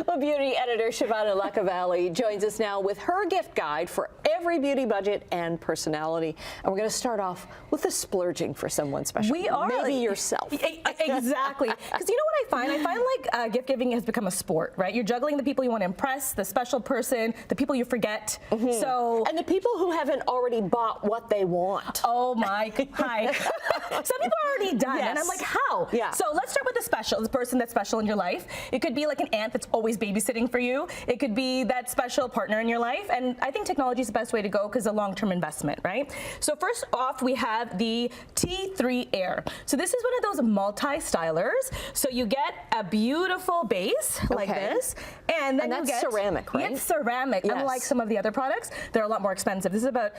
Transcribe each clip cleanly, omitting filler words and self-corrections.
Well, beauty editor Shobana Lakkavally joins us now with her gift guide for every beauty budget and personality. And we're going to start off with the splurging for someone special. We are. Maybe yourself. Exactly. Because you know what I find? I find like gift giving has become a sport, right? You're juggling the people you want to impress, the special person, the people you forget. So and the people who haven't already bought what they want. Oh my, hi. Some people are already done. Yes. And I'm like, how? Yeah. So let's start with the special, the person that's special in your life. It could be like an aunt that's always babysitting for you. It could be that special partner in your life. And I think technology is the best way to go because it's a long-term investment, right? So first off, we have the T3 Air. So this is one of those multi-stylers. So you get a beautiful base like this. And then that's you get ceramic, right? It's ceramic. Yes. Unlike some of the other products, they're a lot more expensive. This is about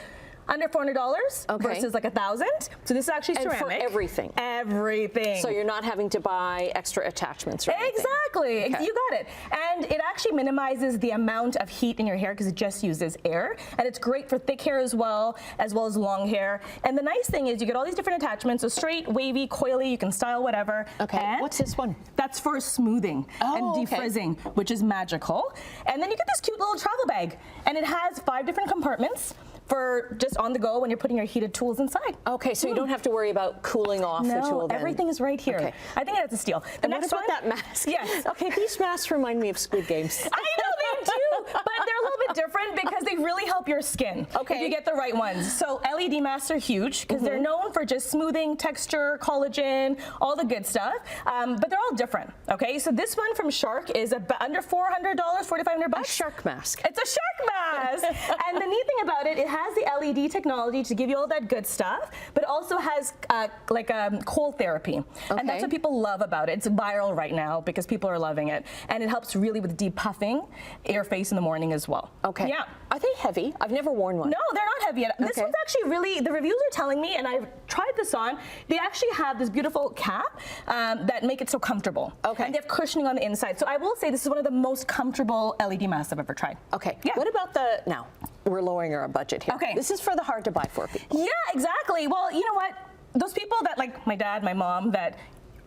under $400 versus like $1,000. So this is actually ceramic. And for everything. Everything. So you're not having to buy extra attachments or anything. Exactly. Okay. You got it. And it actually minimizes the amount of heat in your hair because it just uses air. And it's great for thick hair as well as long hair. And the nice thing is you get all these different attachments. So straight, wavy, coily, you can style whatever. Okay. And what's this one? That's for smoothing and defrizzing, which is magical. And then you get this cute little travel bag. And it has 5 different compartments for just on the go when you're putting your heated tools inside. Okay, so you don't have to worry about cooling off the tool then. Everything is right here. Okay. I think that's a steal. The And what next about one, that mask? Yes. Okay, these masks remind me of Squid Games. I know they do, but they're a little bit different because they really help your skin. Okay. If you get the right ones. So LED masks are huge because they're known for just smoothing, texture, collagen, all the good stuff. But they're all different. Okay, so this one from Shark is under $400, $4,500. A shark mask. It's a shark mask. And the neat thing about it, it has the LED technology to give you all that good stuff, but also has cold therapy. And that's what people love about it. It's viral right now because people are loving it. And it helps really with depuffing your face in the morning as well. Okay. Yeah. Are they heavy? I've never worn one. No, they're not heavy yet. This one's actually really, the reviews are telling me, and I've tried this on, they actually have this beautiful cap that make it so comfortable. Okay. And they have cushioning on the inside. So I will say this is one of the most comfortable LED masks I've ever tried. Okay. Yeah. What about now, we're lowering our budget here. Okay. This is for the hard to buy for people. Yeah, exactly. Well, you know what? Those people that, like my dad, my mom, that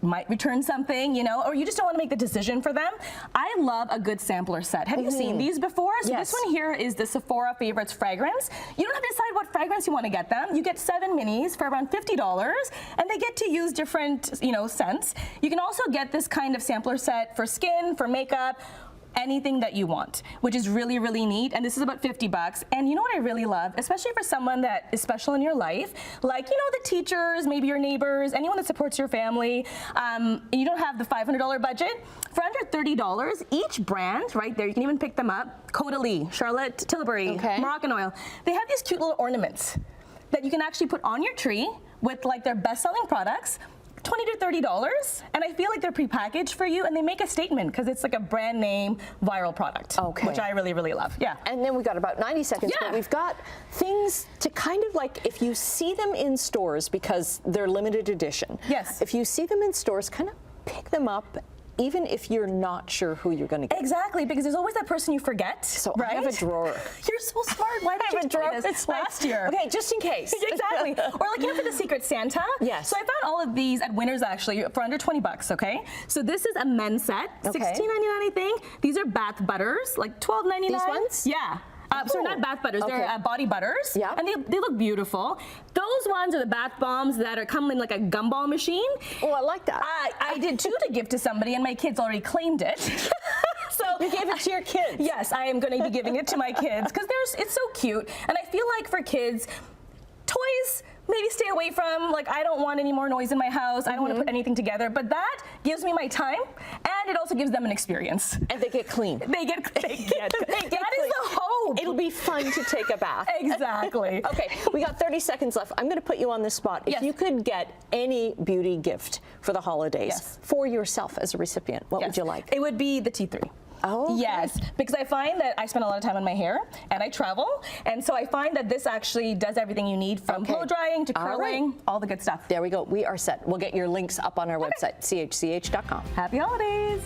might return something, you know, or you just don't want to make the decision for them. I love a good sampler set. Have you seen these before? So yes. This one here is the Sephora Favorites fragrance. You don't have to decide what fragrance you want to get them. You get 7 minis for around $50, and they get to use different, scents. You can also get this kind of sampler set for skin, for makeup, anything that you want, which is really, really neat. And this is about $50. And you know what I really love, especially for someone that is special in your life, like, the teachers, maybe your neighbors, anyone that supports your family, and you don't have the $500 budget, for under $30, each brand, right there, you can even pick them up, Caudalie, Charlotte Tilbury, Moroccan Oil, they have these cute little ornaments that you can actually put on your tree with like their best-selling products, $20 to $30, and I feel like they're prepackaged for you, and they make a statement because it's like a brand name viral product, which I really, really love. Yeah. And then we've got about 90 seconds, Yeah. but we've got things to kind of like, if you see them in stores because they're limited edition. Yes. If you see them in stores, kind of pick them up, even if you're not sure who you're going to get. Exactly, because there's always that person you forget. So right? I have a drawer. You're so smart. Why did you try this last year? Okay, just in case. Exactly. Or like, for the Secret Santa. Yes. So I found all of these at Winners actually for under $20, okay? So this is a men's set, $16.99 I think. These are bath butters, like $12.99. These ones? Yeah. So not bath butters, they're body butters. Yeah. And they look beautiful. Those ones are the bath bombs that come in like a gumball machine. Oh, I like that. I did 2 to give to somebody, and my kids already claimed it. So you gave it to your kids? Yes, I am going to be giving it to my kids because it's so cute. And I feel like for kids, toys, maybe stay away from, like, I don't want any more noise in my house. I don't want to put anything together. But that gives me my time, and it also gives them an experience. And they get clean. They get clean. That is clean. the hope. It'll be fun to take a bath. Exactly. Okay, we got 30 seconds left. I'm going to put you on the spot. If you could get any beauty gift for the holidays for yourself as a recipient, what would you like? It would be the T3. Oh, yes, because I find that I spend a lot of time on my hair and I travel, and so I find that this actually does everything you need from blow drying to curling, all the good stuff. There we go. We are set. We'll get your links up on our website, chch.com. Happy holidays.